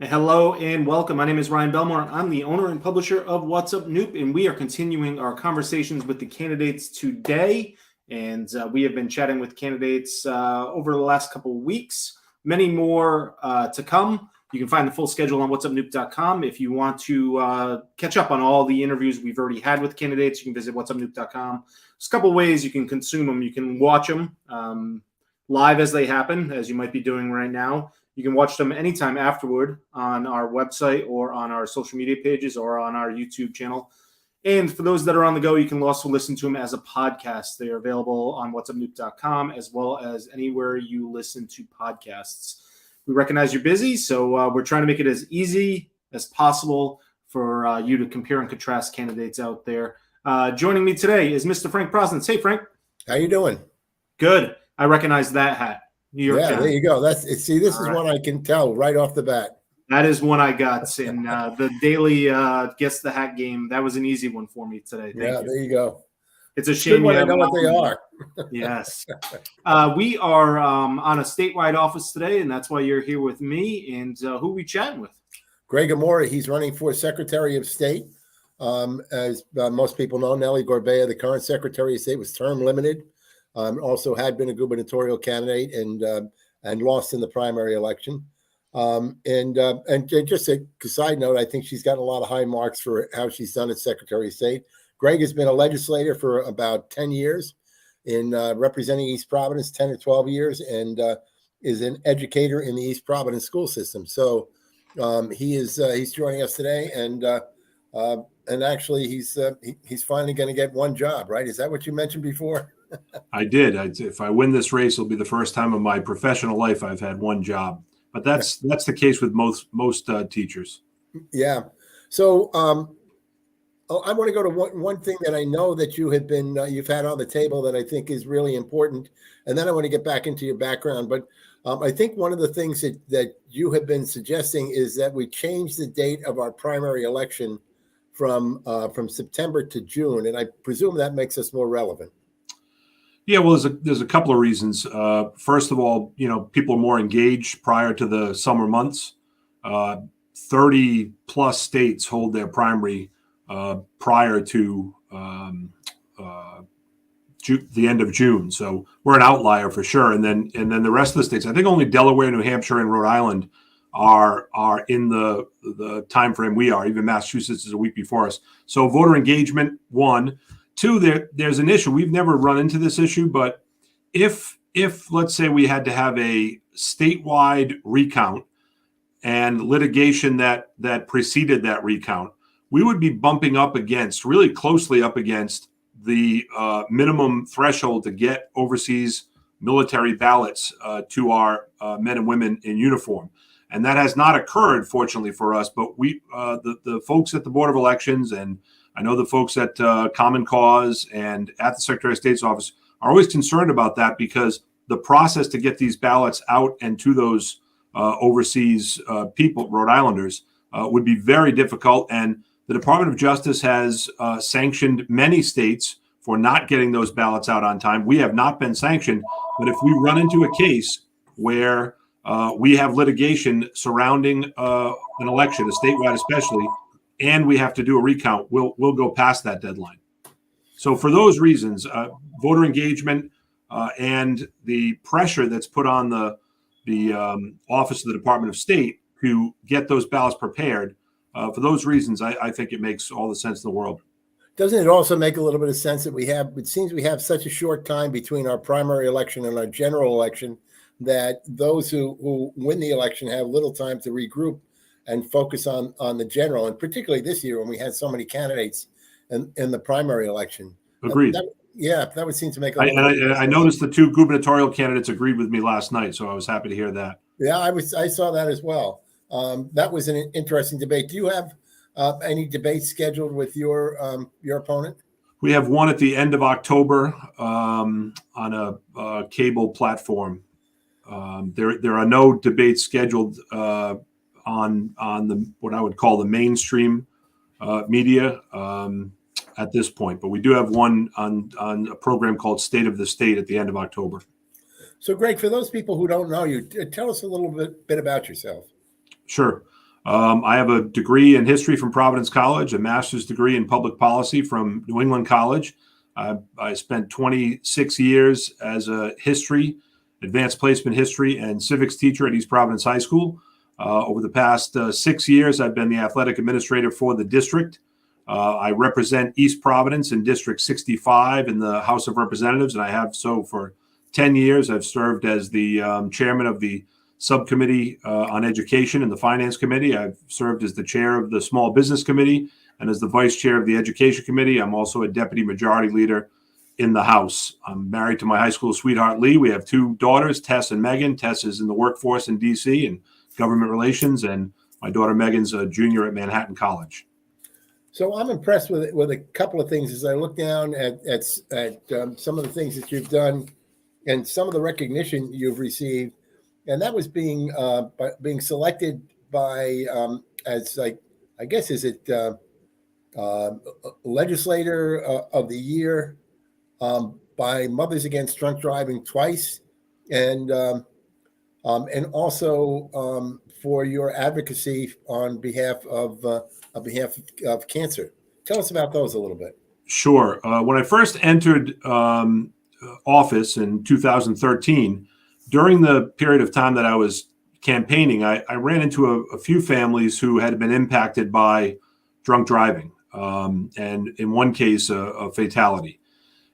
Hello and welcome. My name is Ryan Belmore. I'm the owner and publisher of What's Up Noop, and we are continuing our conversations with the candidates today. And we have been chatting with candidates over the last couple of weeks. Many more to come. You can find the full schedule on whatsupnoop.com. If you want to catch up on all the interviews we've already had with candidates, you can visit whatsupnoop.com. There's a couple of ways you can consume them. You can watch them live as they happen, as you might be doing right now. You can watch them anytime afterward on our website or on our social media pages or on our YouTube channel. And for those that are on the go, you can also listen to them as a podcast. They are available on whatsupnoop.com as well as anywhere you listen to podcasts. We recognize you're busy, so we're trying to make it as easy as possible for you to compare and contrast candidates out there. Joining me today is Mr. Frank Prosnitz. Hey, Frank. How you doing? Good. I recognize that hat. New York County. There you go. This is one I can tell right off the bat. That is one I got in the daily Guess the Hat game. That was an easy one for me today. Thank you. There you go. It's a shame when I know what they are. Yes. We are on a statewide office today, and that's why you're here with me. And who are we chatting with? Gregg Amore. He's running for Secretary of State. As most people know, Nellie Gorbea, the current Secretary of State, was term limited. Also had been a gubernatorial candidate and lost in the primary election. And just a side note, I think she's gotten a lot of high marks for how she's done as Secretary of State. Gregg has been a legislator for about 10 years in representing East Providence, 10 or 12 years, and is an educator in the East Providence school system. So he's joining us today, and actually he's finally going to get one job, right? Is that what you mentioned before? I did. If I win this race, it'll be the first time in my professional life I've had one job. But that's the case with most teachers. Yeah. So I want to go to one thing that I know that you've had on the table that I think is really important, and then I want to get back into your background. But I think one of the things that you have been suggesting is that we change the date of our primary election from September to June, and I presume that makes us more relevant. Yeah, well, there's a couple of reasons. First of all, people are more engaged prior to the summer months. 30 plus states hold their primary prior to the end of June. So we're an outlier for sure. And then the rest of the states, I think only Delaware, New Hampshire, and Rhode Island are in the time frame we are. Even Massachusetts is a week before us. So voter engagement, one. Two, there's an issue. We've never run into this issue, but if let's say we had to have a statewide recount and litigation that preceded that recount, we would be bumping up against, really closely up against, the minimum threshold to get overseas military ballots to our men and women in uniform. And that has not occurred, fortunately for us, but we the folks at the Board of Elections, and I know the folks at Common Cause and at the Secretary of State's office are always concerned about that, because the process to get these ballots out and to those overseas people, Rhode Islanders, would be very difficult. And the Department of Justice has sanctioned many states for not getting those ballots out on time. We have not been sanctioned, but if we run into a case where we have litigation surrounding an election, a statewide especially, and we have to do a recount, we'll go past that deadline. So for those reasons, voter engagement and the pressure that's put on the Office of the Department of State to get those ballots prepared, for those reasons, I think it makes all the sense in the world. Doesn't it also make a little bit of sense that it seems we have such a short time between our primary election and our general election that those who win the election have little time to regroup and focus on the general, and particularly this year when we had so many candidates in the primary election. Agreed. That would seem to make a I noticed the two gubernatorial candidates agreed with me last night, so I was happy to hear that. Yeah, I saw that as well. That was an interesting debate. Do you have any debates scheduled with your opponent? We have one at the end of October on a cable platform. There are no debates scheduled on the what I would call the mainstream media at this point, but we do have one on a program called State of the State at the end of October. So, Gregg, for those people who don't know you, tell us a little bit about yourself. Sure. I have a degree in history from Providence College, a master's degree in public policy from New England College. I spent 26 years as a history, advanced placement history, and civics teacher at East Providence High School. Over the past 6 years, I've been the athletic administrator for the district. I represent East Providence in District 65 in the House of Representatives, and I have so for 10 years. I've served as the chairman of the subcommittee on education in the finance committee. I've served as the chair of the small business committee and as the vice chair of the education committee. I'm also a deputy majority leader in the House. I'm married to my high school sweetheart, Lee. We have 2 daughters, Tess and Megan. Tess is in the workforce in DC and government relations, and my daughter Megan's a junior at Manhattan College. So I'm impressed with a couple of things as I look down at some of the things that you've done and some of the recognition you've received, and that was being selected by as like, I guess, is it legislator of the year by Mothers Against Drunk Driving twice, and also for your advocacy on behalf of cancer. Tell us about those a little bit. Sure. When I first entered office in 2013, during the period of time that I was campaigning, I ran into a few families who had been impacted by drunk driving, and in one case, a fatality.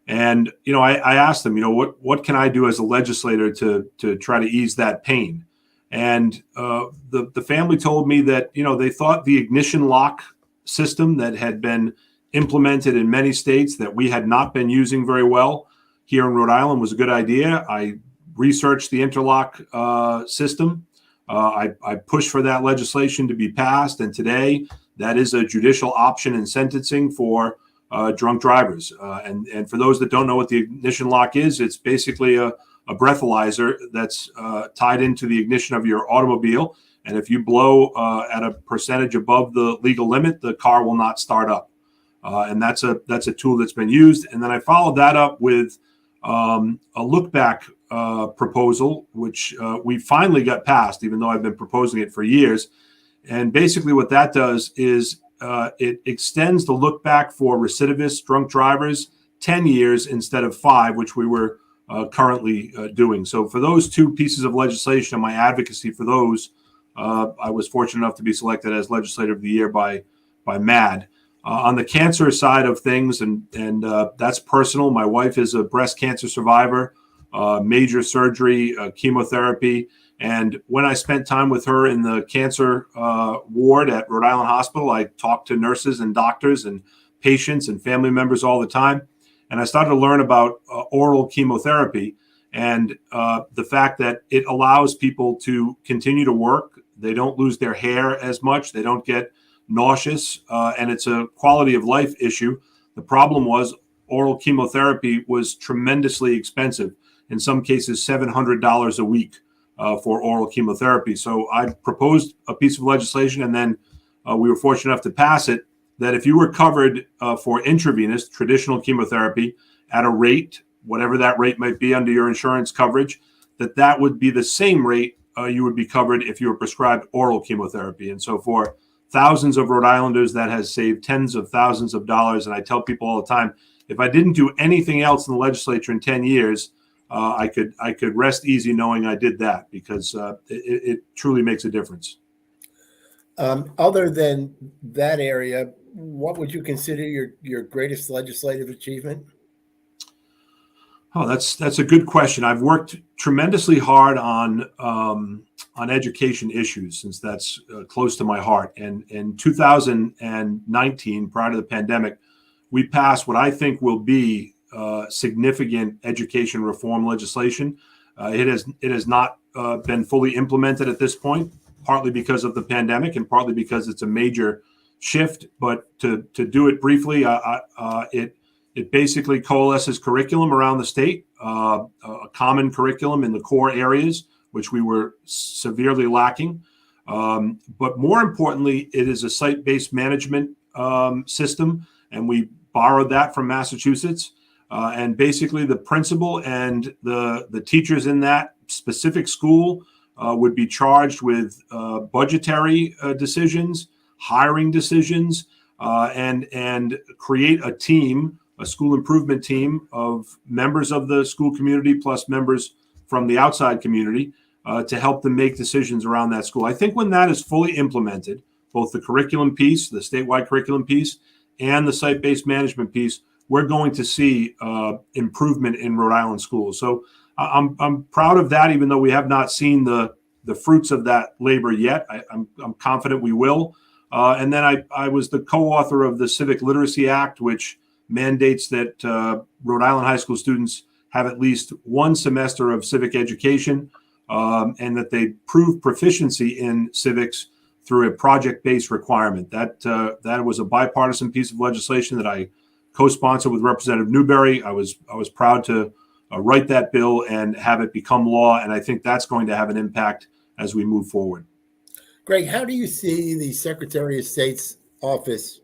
And I asked them, what can I do as a legislator to try to ease that pain? And the family told me that they thought the ignition lock system that had been implemented in many states that we had not been using very well here in Rhode Island was a good idea. I researched the interlock system. I pushed for that legislation to be passed, and today that is a judicial option in sentencing for drunk drivers. And for those that don't know what the ignition lock is, it's basically a breathalyzer that's tied into the ignition of your automobile. And if you blow at a percentage above the legal limit, the car will not start up. And that's a tool that's been used. And then I followed that up with a look back proposal, which we finally got passed, even though I've been proposing it for years. And basically what that does is it extends the look back for recidivist drunk drivers 10 years instead of 5, which we were currently doing. So for those 2 pieces of legislation and my advocacy for those, I was fortunate enough to be selected as Legislator of the Year by MAD. On the cancer side of things, and that's personal. My wife is a breast cancer survivor, major surgery, chemotherapy. And when I spent time with her in the cancer ward at Rhode Island Hospital, I talked to nurses and doctors and patients and family members all the time. And I started to learn about oral chemotherapy and the fact that it allows people to continue to work. They don't lose their hair as much. They don't get nauseous, and it's a quality of life issue. The problem was oral chemotherapy was tremendously expensive. In some cases, $700 a week for oral chemotherapy. So I proposed a piece of legislation, and then we were fortunate enough to pass it, that if you were covered for intravenous traditional chemotherapy at a rate, whatever that rate might be under your insurance coverage, that would be the same rate you would be covered if you were prescribed oral chemotherapy. And so for thousands of Rhode Islanders, that has saved tens of thousands of dollars. And I tell people all the time, if I didn't do anything else in the legislature in 10 years, I could rest easy knowing I did that, because it truly makes a difference. Other than that area, what would you consider your greatest legislative achievement? Oh, that's a good question. I've worked tremendously hard on education issues, since that's close to my heart. And in 2019, prior to the pandemic, we passed what I think will be significant education reform legislation. It has not been fully implemented at this point, partly because of the pandemic and partly because it's a major shift. But to do it briefly, it basically coalesces curriculum around the state, a common curriculum in the core areas, which we were severely lacking. But more importantly, it is a site-based management system, and we borrowed that from Massachusetts. And basically the principal and the teachers in that specific school would be charged with budgetary decisions, hiring decisions, and create a team, a school improvement team of members of the school community plus members from the outside community to help them make decisions around that school. I think when that is fully implemented, both the curriculum piece, the statewide curriculum piece, and the site-based management piece, we're going to see improvement in Rhode Island schools. So I'm proud of that, even though we have not seen the fruits of that labor yet. I'm confident we will. And then I was the co-author of the Civic Literacy Act, which mandates that Rhode Island high school students have at least one semester of civic education and that they prove proficiency in civics through a project-based requirement. That was a bipartisan piece of legislation that I co-sponsored with Representative Newberry. I was proud to write that bill and have it become law, and I think that's going to have an impact as we move forward. Greg, how do you see the Secretary of State's office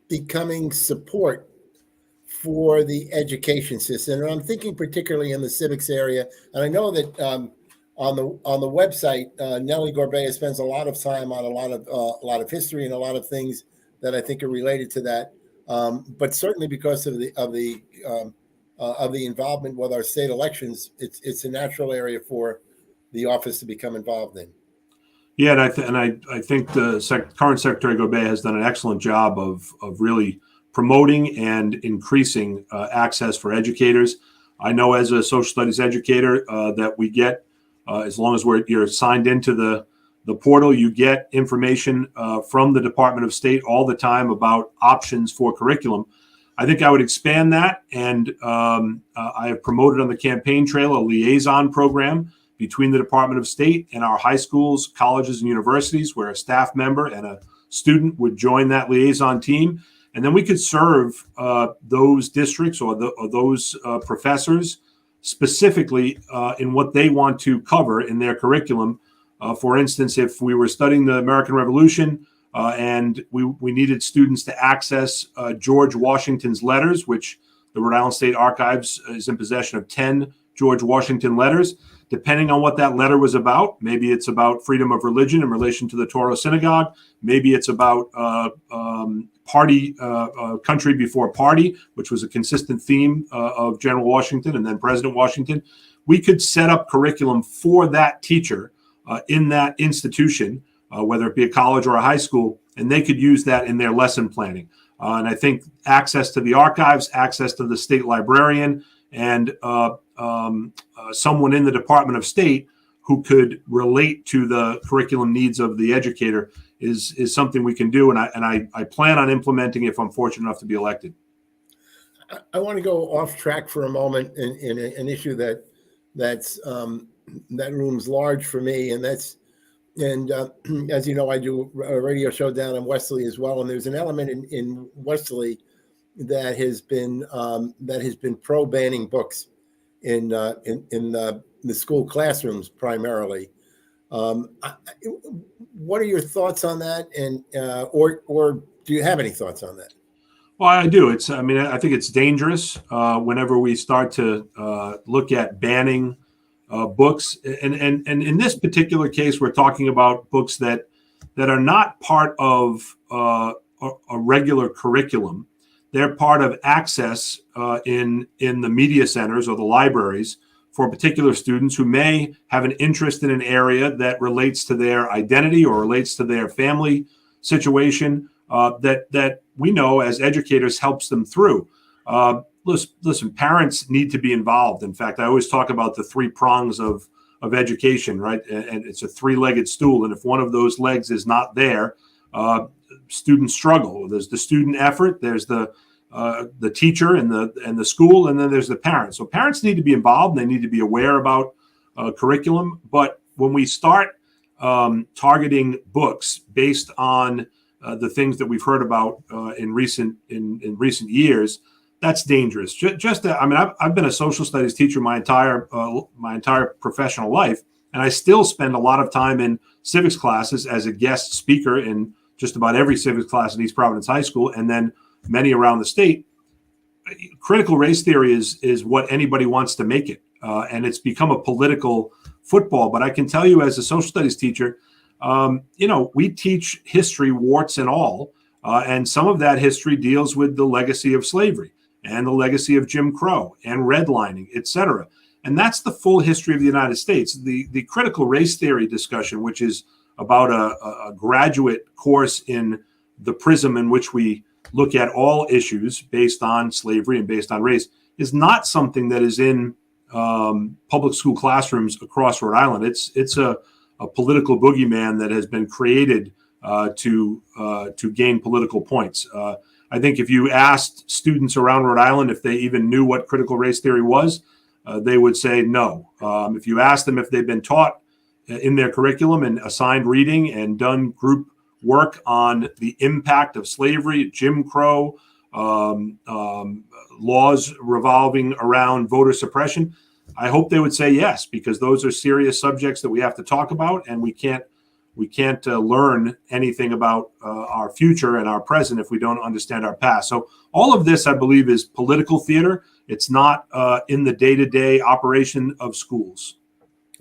becoming support for the education system? And I'm thinking particularly in the civics area. And I know that on the website, Nellie Gorbea spends a lot of time on a lot of history and a lot of things that I think are related to that. But certainly because of the involvement with our state elections, it's a natural area for the office to become involved in. Yeah, and I think the current Secretary Gorbea has done an excellent job of really promoting and increasing access for educators. I know as a social studies educator that we get, as long as you're signed into the portal, you get information from the Department of State all the time about options for curriculum. I think I would expand that, and I have promoted on the campaign trail a liaison program between the Department of State and our high schools, colleges, and universities, where a staff member and a student would join that liaison team. And then we could serve those districts or those professors specifically in what they want to cover in their curriculum. For instance, if we were studying the American Revolution and we needed students to access George Washington's letters, which the Rhode Island State Archives is in possession of 10 George Washington letters. Depending on what that letter was about, maybe it's about freedom of religion in relation to the Torah synagogue. Maybe it's about country before party, which was a consistent theme of General Washington and then President Washington. We could set up curriculum for that teacher in that institution, whether it be a college or a high school, and they could use that in their lesson planning. And I think access to the archives, access to the state librarian, and someone in the Department of State who could relate to the curriculum needs of the educator is something we can do, and I plan on implementing if I'm fortunate enough to be elected. I want to go off track for a moment in an issue that looms large for me, and as you know, I do a radio show down in Westerly as well, and there's an element in Westerly that has been pro banning books in the school classrooms primarily. What are your thoughts on that, and or do you have any thoughts on that? Well, I do. I think it's dangerous whenever we start to look at banning books, and in this particular case, we're talking about books that are not part of a regular curriculum. They're part of access in the media centers or the libraries for particular students who may have an interest in an area that relates to their identity or relates to their family situation that we know as educators helps them through. Listen, parents need to be involved. In fact, I always talk about the three prongs of education, right? And it's a three-legged stool. And if one of those legs is not there, students struggle. There's the student effort, there's the teacher and the school, and then there's the parents. So parents need to be involved. They need to be aware about curriculum. But when we start targeting books based on the things that we've heard about in recent years, that's dangerous. I've been a social studies teacher my entire professional life, and I still spend a lot of time in civics classes as a guest speaker in just about every civics class in East Providence High School, and then many around the state. Critical race theory is what anybody wants to make it. and it's become a political football. But I can tell you, as a social studies teacher, we teach history, warts and all, and some of that history deals with the legacy of slavery and the legacy of Jim Crow and redlining, et cetera. And that's the full history of the United States. The critical race theory discussion, which is about a graduate course in the prism in which we look at all issues based on slavery and based on race, is not something that is in public school classrooms across Rhode Island. It's a political boogeyman that has been created to gain political points. I think if you asked students around Rhode Island if they even knew what critical race theory was, they would say no. If you ask them if they've been taught in their curriculum and assigned reading and done group work on the impact of slavery, Jim Crow, laws revolving around voter suppression, I hope they would say yes, because those are serious subjects that we have to talk about, and we can't learn anything about our future and our present if we don't understand our past. So all of this, I believe, is political theater. It's not in the day-to-day operation of schools.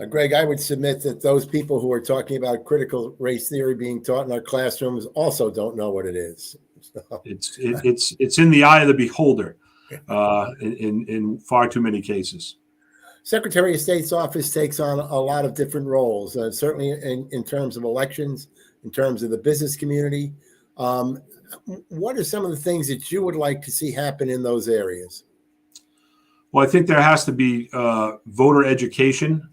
Greg, I would submit that those people who are talking about critical race theory being taught in our classrooms also don't know what it is. So. It's in the eye of the beholder in far too many cases. Secretary of State's office takes on a lot of different roles, certainly in terms of elections, in terms of the business community. What are some of the things that you would like to see happen in those areas? Well, I think there has to be voter education,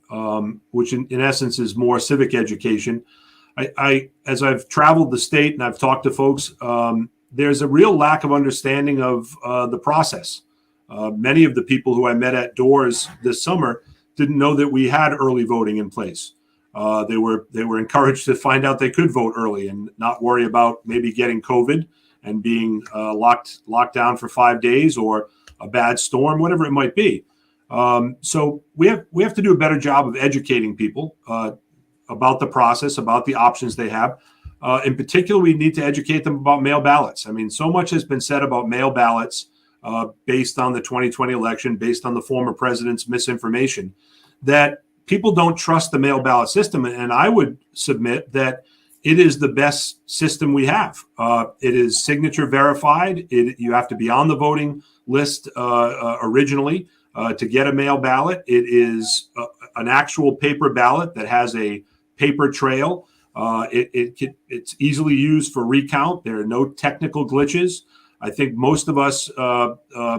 which in essence is more civic education. As I've traveled the state and I've talked to folks, there's a real lack of understanding of the process. Many of the people who I met at doors this summer didn't know that we had early voting in place. They were encouraged to find out they could vote early and not worry about maybe getting COVID and being locked down for 5 days or a bad storm, whatever it might be. So we have to do a better job of educating people about the process, about the options they have. In particular, we need to educate them about mail ballots. I mean, so much has been said about mail ballots based on the 2020 election, based on the former president's misinformation, that people don't trust the mail ballot system. And I would submit that it is the best system we have. It is signature verified. You have to be on the voting list originally to get a mail ballot. It is an actual paper ballot that has a paper trail. It's easily used for recount. There are no technical glitches. I think most of us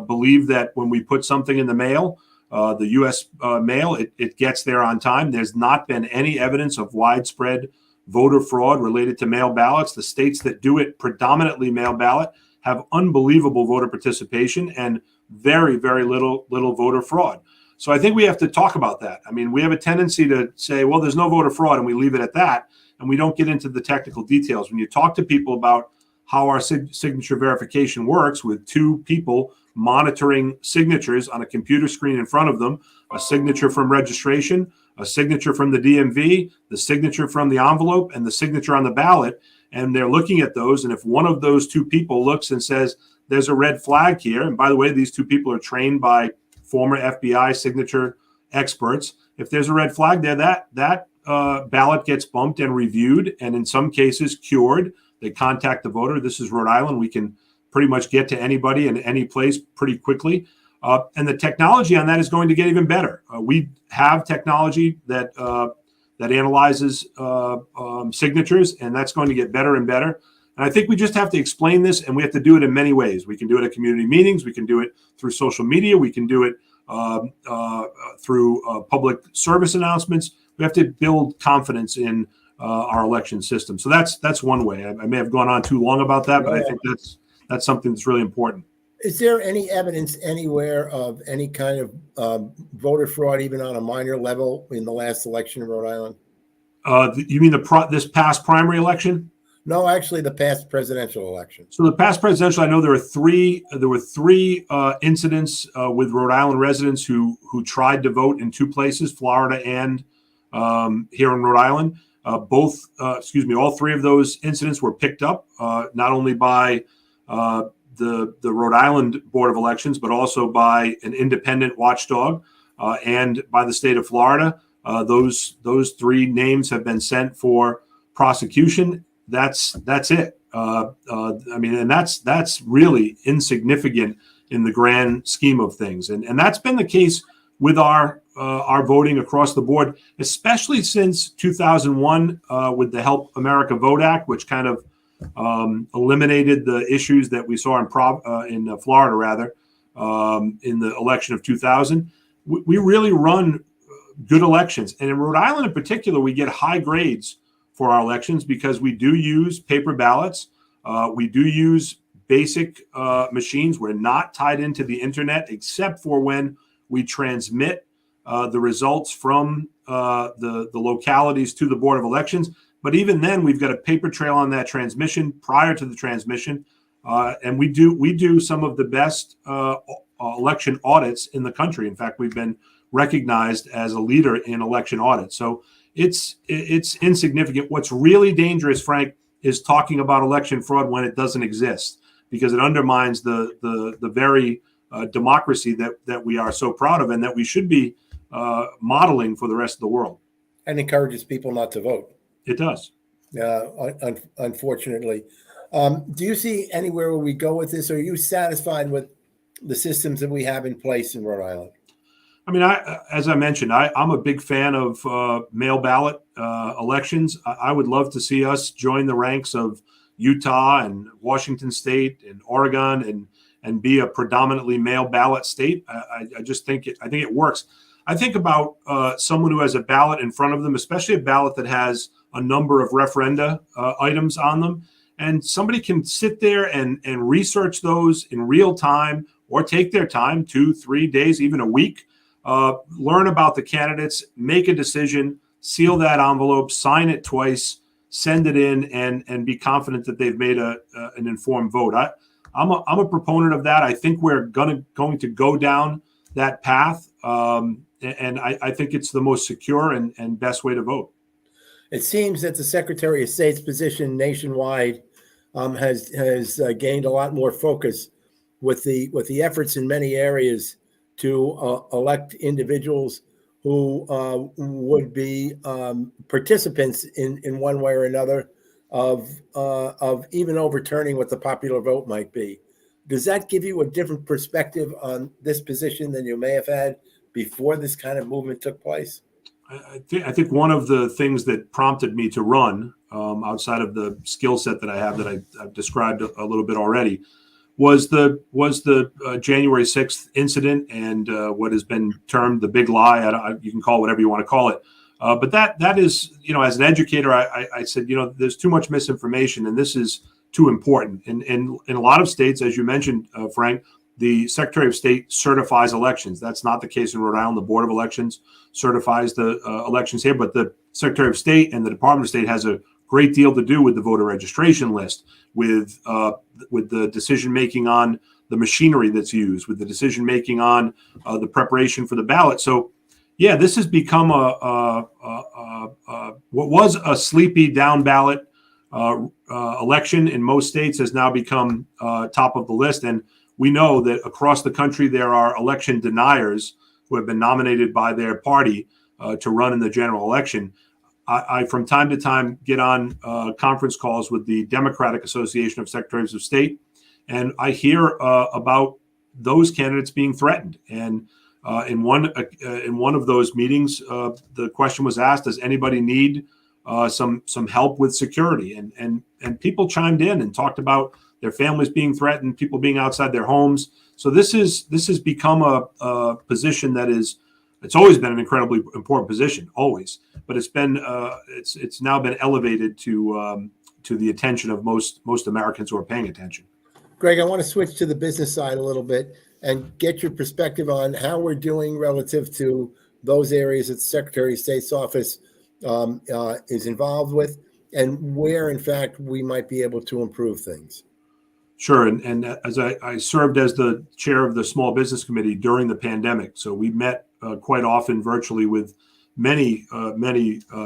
believe that when we put something in the mail, the U.S. mail, it gets there on time. There's not been any evidence of widespread voter fraud related to mail ballots. The states that do it predominantly mail ballot have unbelievable voter participation and very, very little voter fraud. So I think we have to talk about that. I mean, we have a tendency to say, well, there's no voter fraud, and we leave it at that, and we don't get into the technical details. When you talk to people about how our signature verification works with two people monitoring signatures on a computer screen in front of them, a signature from registration, a signature from the DMV, the signature from the envelope, and the signature on the ballot. And they're looking at those. And if one of those two people looks and says, there's a red flag here, and by the way, these two people are trained by former FBI signature experts. If there's a red flag there, that ballot gets bumped and reviewed, and in some cases cured. They contact the voter. This is Rhode Island. We can pretty much get to anybody in any place pretty quickly. And the technology on that is going to get even better. We have technology that analyzes signatures, and that's going to get better and better. And I think we just have to explain this, and we have to do it in many ways. We can do it at community meetings. We can do it through social media. We can do it through public service announcements. We have to build confidence in our election system. So that's one way. I may have gone on too long about that, but I think that's something that's really important. Is there any evidence anywhere of any kind of voter fraud, even on a minor level, in the last election in Rhode Island? You mean this past primary election? No, actually, the past presidential election. So the past presidential, I know there were three incidents with Rhode Island residents who tried to vote in two places, Florida and here in Rhode Island. All three of those incidents were picked up not only by the Rhode Island Board of Elections, but also by an independent watchdog. and by the state of Florida. Those three names have been sent for prosecution. That's it. I mean, and that's really insignificant in the grand scheme of things, and that's been the case with our voting across the board, especially since 2001 with the Help America Vote Act, which kind of eliminated the issues that we saw in Florida, rather, in the election of 2000. We really run good elections, and in Rhode Island in particular, we get high grades for our elections because we do use paper ballots. We do use basic machines. We're not tied into the internet except for when we transmit the results from the localities to the Board of Elections. But even then, we've got a paper trail on that transmission prior to the transmission, and we do some of the best election audits in the country. In fact, we've been recognized as a leader in election audits. So it's insignificant. What's really dangerous, Frank, is talking about election fraud when it doesn't exist, because it undermines the very democracy that we are so proud of and that we should be modeling for the rest of the world. And encourages people not to vote. It does. Unfortunately. Do you see anywhere where we go with this? Or are you satisfied with the systems that we have in place in Rhode Island? I mean, as I mentioned, I'm a big fan of mail ballot elections. I would love to see us join the ranks of Utah and Washington State and Oregon and be a predominantly mail ballot state. I just think it works. I think about someone who has a ballot in front of them, especially a ballot that has a number of referenda items on them, and somebody can sit there and research those in real time, or take their time, 2-3 days, even a week. Learn about the candidates, make a decision, seal that envelope, sign it twice, send it in, and be confident that they've made an informed vote. I'm a proponent of that. I think we're going to go down that path, and I think it's the most secure and best way to vote. It seems that the Secretary of State's position nationwide has gained a lot more focus with the efforts in many areas to elect individuals who would be participants in one way or another of even overturning what the popular vote might be. Does that give you a different perspective on this position than you may have had before this kind of movement took place? I think one of the things that prompted me to run, outside of the skill set that I have that I've described a little bit already, was the January 6th incident and what has been termed the big lie. You can call it whatever you want to call it. But that is, as an educator, I said, there's too much misinformation, and this is too important. And in a lot of states, as you mentioned, Frank, the Secretary of State certifies elections. That's not the case in Rhode Island. The Board of Elections certifies the elections here, but the Secretary of State and the Department of State has a great deal to do with the voter registration list, with the decision making on the machinery that's used, with the decision making on the preparation for the ballot. So, yeah, this has become what was a sleepy down ballot election in most states has now become top of the list. And we know that across the country there are election deniers who have been nominated by their party to run in the general election. I from time to time get on conference calls with the Democratic Association of Secretaries of State, and I hear about those candidates being threatened. And in one of those meetings, the question was asked, "Does anybody need some help with security?" And people chimed in and talked about their families being threatened, people being outside their homes. So this has become a position that is. It's always been an incredibly important position, always, but it's now been elevated to the attention of most Americans who are paying attention. Greg, I want to switch to the business side a little bit and get your perspective on how we're doing relative to those areas that the Secretary of State's office is involved with, and where, in fact, we might be able to improve things. Sure, and as I served as the chair of the Small Business Committee during the pandemic, so we met quite often virtually with many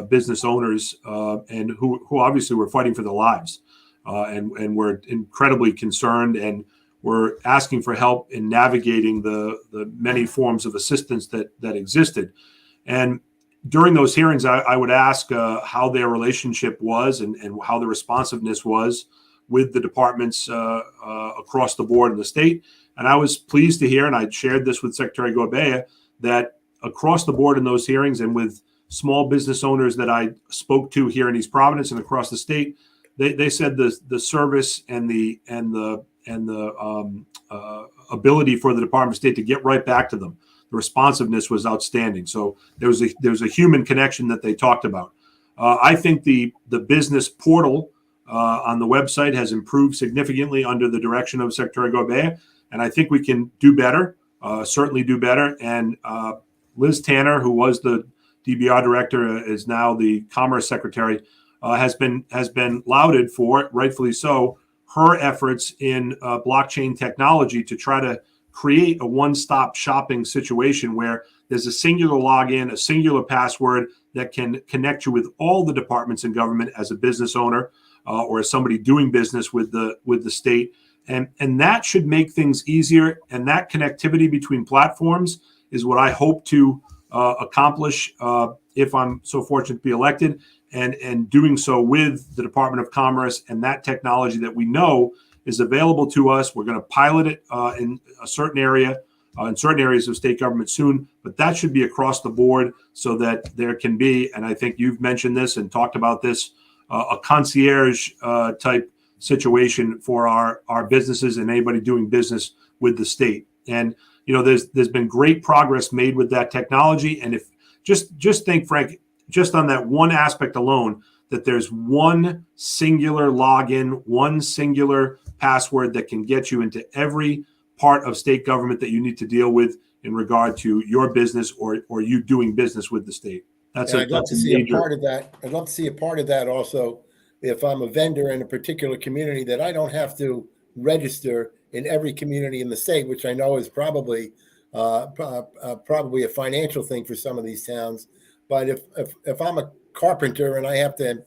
business owners and who obviously were fighting for their lives, and were incredibly concerned. And were asking for help in navigating the many forms of assistance that existed. And during those hearings, I would ask how their relationship was and how the responsiveness was with the departments across the board in the state. And I was pleased to hear, and I shared this with Secretary Gorbea, that across the board in those hearings and with small business owners that I spoke to here in East Providence and across the state, they said the service and the ability for the Department of State to get right back to them, the responsiveness was outstanding. So there was a human connection that they talked about. I think the business portal on the website has improved significantly under the direction of Secretary Gorbea, and I think we can do better, certainly do better. And Liz Tanner, who was the DBR director, is now the Commerce Secretary, has been lauded for it, rightfully so, her efforts in blockchain technology to try to create a one-stop shopping situation where there's a singular login, a singular password that can connect you with all the departments in government as a business owner or as somebody doing business with the state. And that should make things easier. And that connectivity between platforms is what I hope to accomplish if I'm so fortunate to be elected, and doing so with the Department of Commerce and that technology that we know is available to us. We're going to pilot it in a certain area, in certain areas of state government soon, but that should be across the board so that there can be, and I think you've mentioned this and talked about this, a concierge type situation for our businesses and anybody doing business with the state. And there's been great progress made with that technology. And if just think, Frank, just on that one aspect alone, that there's one singular login, one singular password that can get you into every part of state government that you need to deal with in regard to your business or you doing business with the state. I'd love to see a part of that. I'd love to see a part of that also. If I'm a vendor in a particular community, that I don't have to register in every community in the state, which I know is probably a financial thing for some of these towns. But if I'm a carpenter and I have to,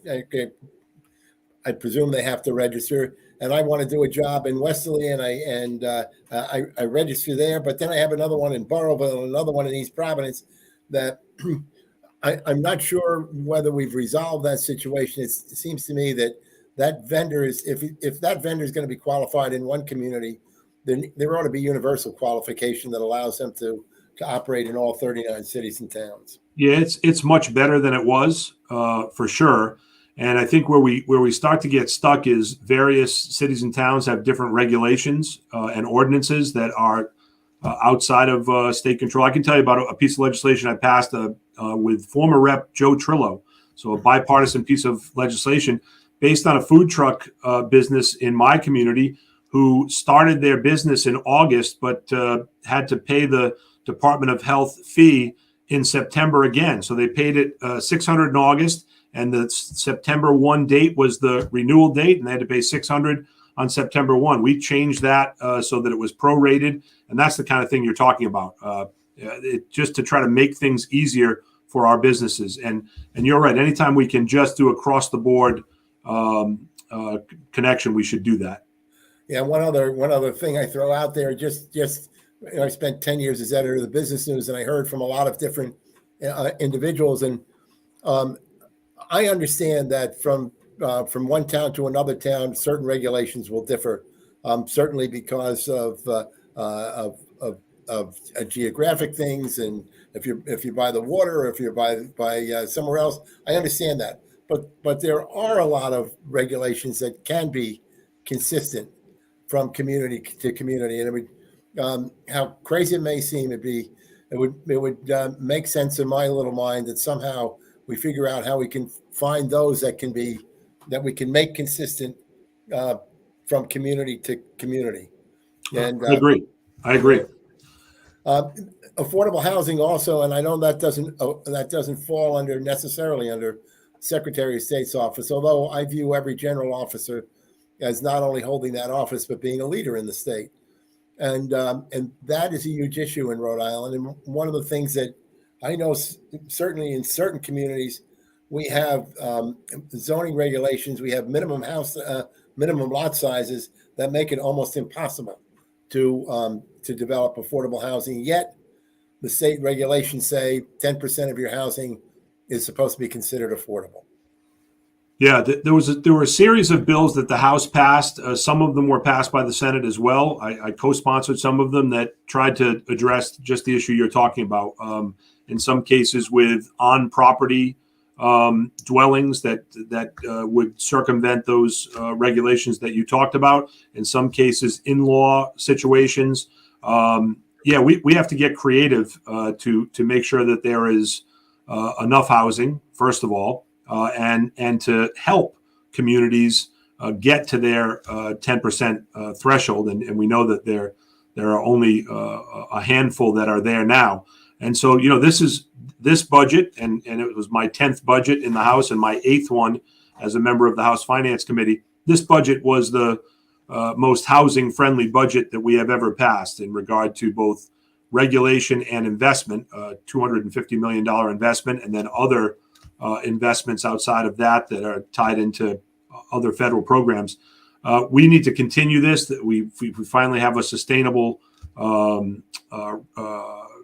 I presume they have to register, and I want to do a job in Westerly and I register there, but then I have another one in Burrowville, another one in East Providence, that I'm not sure whether we've resolved that situation. It seems to me that vendor is, if that vendor is going to be qualified in one community, then there ought to be universal qualification that allows them to operate in all 39 cities and towns. Yeah, it's much better than it was, for sure. And I think where we start to get stuck is various cities and towns have different regulations and ordinances that are outside of state control. I can tell you about a piece of legislation I passed with former Rep. Joe Trillo. So a bipartisan piece of legislation based on a food truck business in my community who started their business in August, but had to pay the Department of Health fee in September again. So they paid it $600 in August, and the September 1 date was the renewal date, and they had to pay $600 on September 1. We changed that so that it was prorated, and that's the kind of thing you're talking about. Just to try to make things easier for our businesses. And you're right. Anytime we can just do across the board connection, we should do that. Yeah. One other thing I throw out there, I spent 10 years as editor of the Business News, and I heard from a lot of different individuals. And I understand that from one town to another town, certain regulations will differ, certainly because of geographic things, and if you're by the water or if you're by somewhere else, I understand that. But there are a lot of regulations that can be consistent from community to community, and it would, how crazy it may seem, it would make sense in my little mind that somehow we figure out how we can find those that we can make consistent from community to community. And I agree. Affordable housing also, and I know that doesn't fall necessarily under Secretary of State's office, although I view every general officer as not only holding that office but being a leader in the state, and that is a huge issue in Rhode Island. And one of the things that I know, certainly in certain communities, we have zoning regulations, we have minimum lot sizes that make it almost impossible to develop affordable housing. Yet the state regulations say 10% of your housing is supposed to be considered affordable. Yeah, there were a series of bills that the House passed. Some of them were passed by the Senate as well. I co-sponsored some of them that tried to address just the issue you're talking about. In some cases, with on-property dwellings that would circumvent those regulations that you talked about. In some cases, in-law situations. We have to get creative to make sure that there is enough housing, first of all. And to help communities get to their 10% threshold, and we know that there are only a handful that are there now. And so, this budget, and it was my 10th budget in the House and my 8th one as a member of the House Finance Committee. This budget was the most housing-friendly budget that we have ever passed in regard to both regulation and investment, $250 million investment, and then other investments outside of that are tied into other federal programs. We need to continue this. That we finally have a sustainable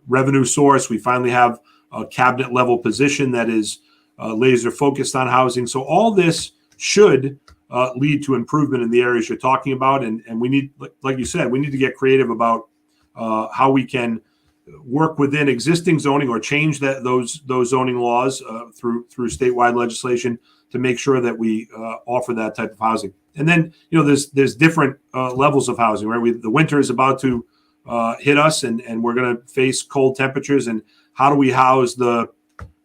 revenue source. We finally have a cabinet level position that is laser focused on housing. So all this should lead to improvement in the areas you're talking about. And we need, like you said, we need to get creative about how we can work within existing zoning or change those zoning laws through statewide legislation to make sure that we offer that type of housing. And then there's different levels of housing, right? The winter is about to hit us, and we're going to face cold temperatures. And how do we house the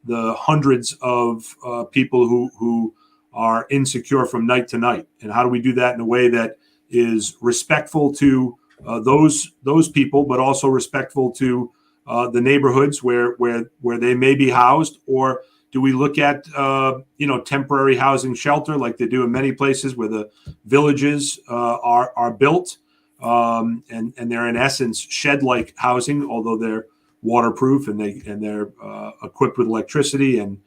hundreds of people who are insecure from night to night? And how do we do that in a way that is respectful to those people, but also respectful to the neighborhoods where they may be housed? Or do we look at temporary housing shelter like they do in many places where the villages are built, and they're in essence shed-like housing, although they're waterproof and they're equipped with electricity and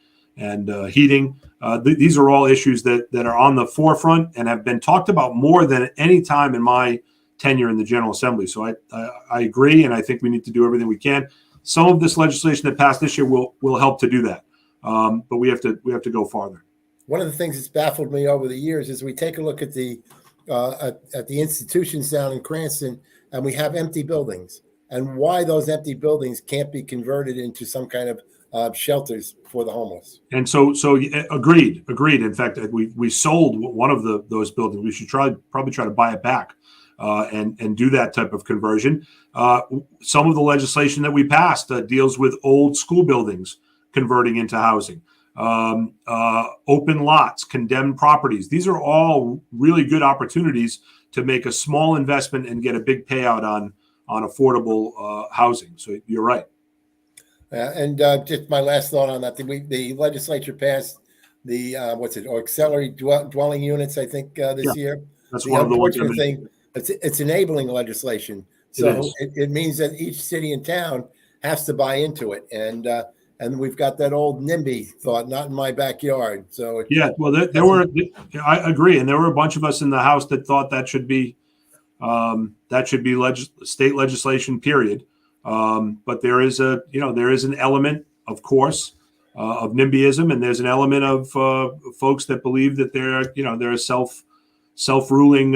heating. These are all issues that are on the forefront and have been talked about more than any time in my tenure in the General Assembly. So I agree, and I think we need to do everything we can. Some of this legislation that passed this year will help to do that, but we have to go farther. One of the things that's baffled me over the years is we take a look at the institutions down in Cranston, and we have empty buildings, and why those empty buildings can't be converted into some kind of shelters for the homeless. And so agreed. In fact, we sold one of those buildings. We should probably try to buy it back. And do that type of conversion. Some of the legislation that we passed deals with old school buildings converting into housing, open lots, condemned properties. These are all really good opportunities to make a small investment and get a big payout on affordable housing. So you're right. And just my last thought on that: the legislature passed the accelerated dwelling units, I think, this year. That's one of the ones. It's enabling legislation, so it means that each city and town has to buy into it, and we've got that old NIMBY thought, not in my backyard. So I agree, and there were a bunch of us in the House that thought that should be state legislation, period. But there is an element, of course, of NIMBYism, and there's an element of folks that believe that there are self-ruling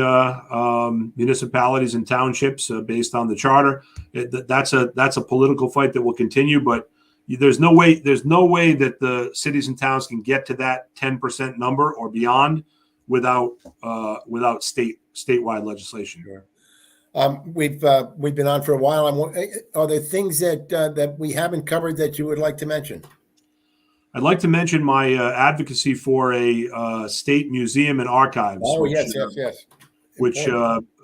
municipalities and townships based on the charter. That's a political fight that will continue, but there's no way that the cities and towns can get to that 10% number or beyond without statewide legislation. Sure. We've been on for a while. Are there things that we haven't covered that you would like to mention? I'd like to mention my advocacy for a state museum and archives. Oh, yes. Which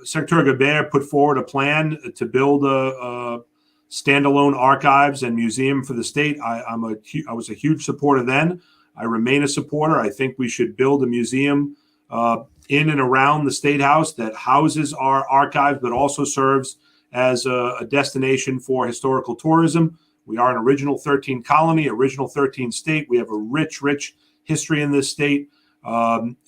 Secretary Amore put forward a plan to build a standalone archives and museum for the state. I was a huge supporter then. I remain a supporter. I think we should build a museum in and around the State House that houses our archives, but also serves as a destination for historical tourism. We are an original 13 colony, original 13 state. We have a rich history in this state.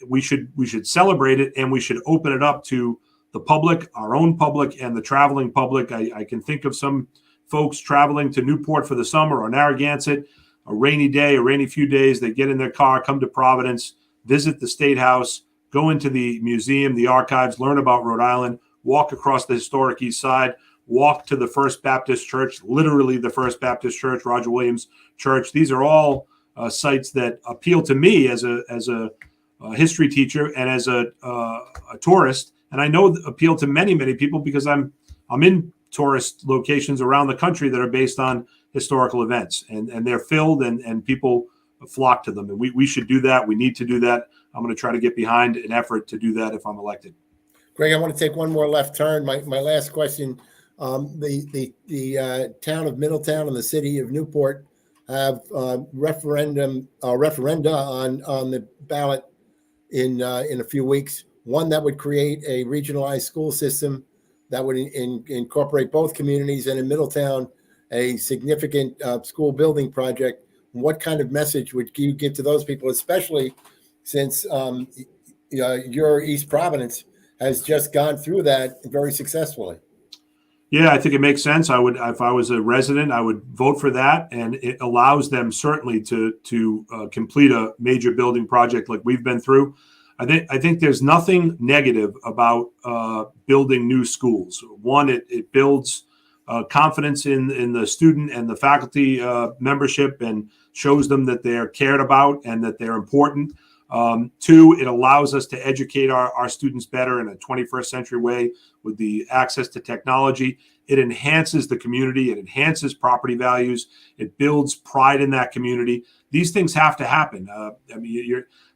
We should celebrate it, and we should open it up to the public, our own public, and the traveling public. I can think of some folks traveling to Newport for the summer or Narragansett, a rainy day, a rainy few days. They get in their car, come to Providence, visit the State House, go into the museum, the archives, learn about Rhode Island, walk across the historic East Side, walk to the First Baptist Church, literally the First Baptist Church, Roger Williams Church. These are all sites that appeal to me as a history teacher and as a tourist, and I know appeal to many people because I'm in tourist locations around the country that are based on historical events, and they're filled, and people flock to them, and we should do that. We need to do that. I'm going to try to get behind an effort to do that if I'm elected. Greg, I want to take one more left turn. My last question: the town of Middletown and the city of Newport have referenda on the ballot in a few weeks. One that would create a regionalized school system that would incorporate both communities, and in Middletown, a significant school building project. What kind of message would you give to those people, especially since your East Providence has just gone through that very successfully? Yeah, I think it makes sense. I would, if I was a resident, I would vote for that, and it allows them certainly to complete a major building project like we've been through. I think there's nothing negative about building new schools. One, it builds confidence in the student and the faculty membership, and shows them that they're cared about and that they're important. Two, it allows us to educate our students better in a 21st century way with the access to technology. It enhances the community. It enhances property values. It builds pride in that community. These things have to happen.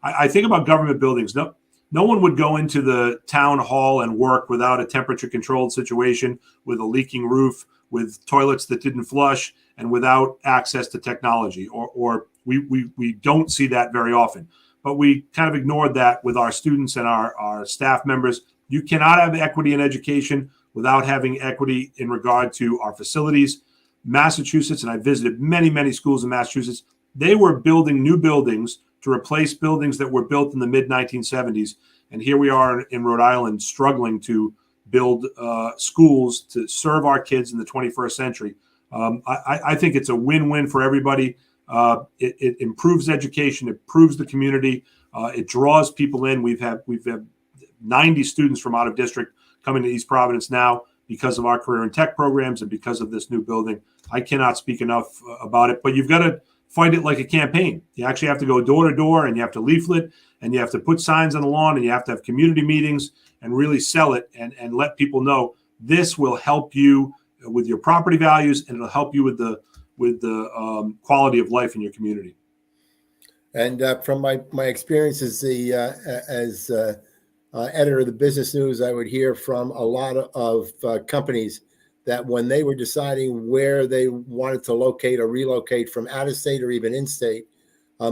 I think about government buildings. No one would go into the town hall and work without a temperature controlled situation, with a leaking roof, with toilets that didn't flush, and without access to technology. Or we don't see that very often. But we kind of ignored that with our students and our staff members. You cannot have equity in education without having equity in regard to our facilities. Massachusetts, and I visited many schools in Massachusetts, they were building new buildings to replace buildings that were built in the mid-1970s. And here we are in Rhode Island struggling to build schools to serve our kids in the 21st century. I think it's a win-win for everybody. It improves education, it improves the community, it draws people in. We've had 90 students from out of district coming to East Providence now because of our career and tech programs and because of this new building. I cannot speak enough about it, but you've got to fight it like a campaign. You actually have to go door to door, and you have to leaflet, and you have to put signs on the lawn, and you have to have community meetings and really sell it and let people know this will help you with your property values, and it'll help you with the quality of life in your community. And from my experience as editor of the Business News, I would hear from a lot of companies that when they were deciding where they wanted to locate or relocate from out of state or even in state,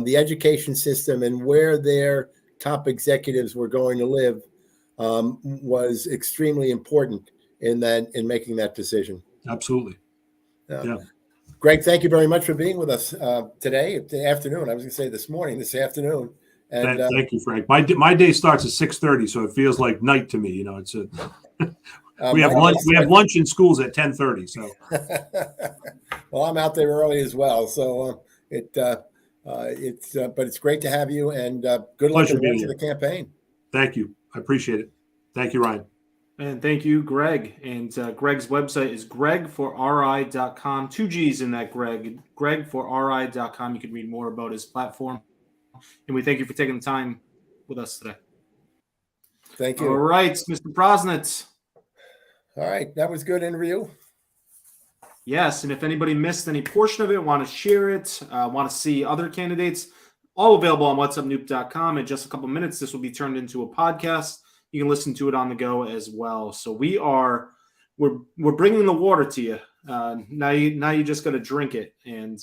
the education system and where their top executives were going to live was extremely important in making that decision. Absolutely. Yeah. Greg, thank you very much for being with us today, the afternoon. I was going to say this afternoon. And thank you, Frank. My day starts at 6:30, so it feels like night to me. You know, it's we have lunch. We have lunch in schools at 10:30. So, well, I'm out there early as well. So but it's great to have you, and good luck in the campaign. Thank you. I appreciate it. Thank you, Ryan. And thank you, Greg. And Greg's website is gregforri.com. 2 G's in that, Greg. gregforri.com. You can read more about his platform. And we thank you for taking the time with us today. Thank you. All right, Mr. Prosnitz. All right, that was a good interview. Yes, and if anybody missed any portion of it, want to share it, want to see other candidates, all available on whatsupnoop.com. In just a couple minutes, this will be turned into a podcast. You can listen to it on the go as well. So we're bringing the water to you. Now you just got to drink it. And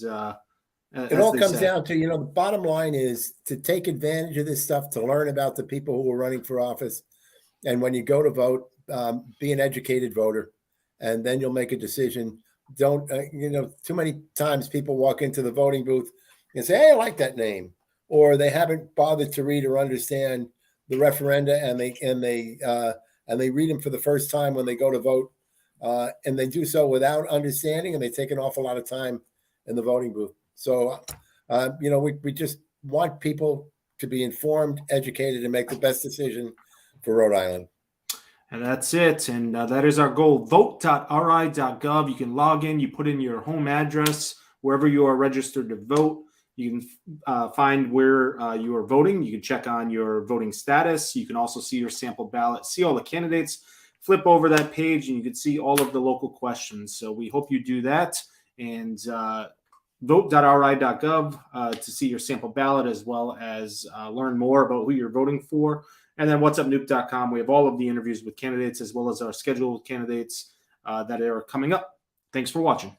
it all comes down to, the bottom line is to take advantage of this stuff, to learn about the people who are running for office. And when you go to vote, be an educated voter, and then you'll make a decision. Don't, too many times people walk into the voting booth and say, hey, I like that name, or they haven't bothered to read or understand the referenda, and they and they read them for the first time when they go to vote. And they do so without understanding, and they take an awful lot of time in the voting booth. So, we just want people to be informed, educated, and make the best decision for Rhode Island. And that's it. And that is our goal. Vote.ri.gov. You can log in. You put in your home address wherever you are registered to vote. You can find where you are voting. You can check on your voting status. You can also see your sample ballot, see all the candidates. Flip over that page, and you can see all of the local questions. So we hope you do that. And vote.ri.gov to see your sample ballot, as well as learn more about who you're voting for. And then whatsupnoop.com. We have all of the interviews with candidates, as well as our scheduled candidates that are coming up. Thanks for watching.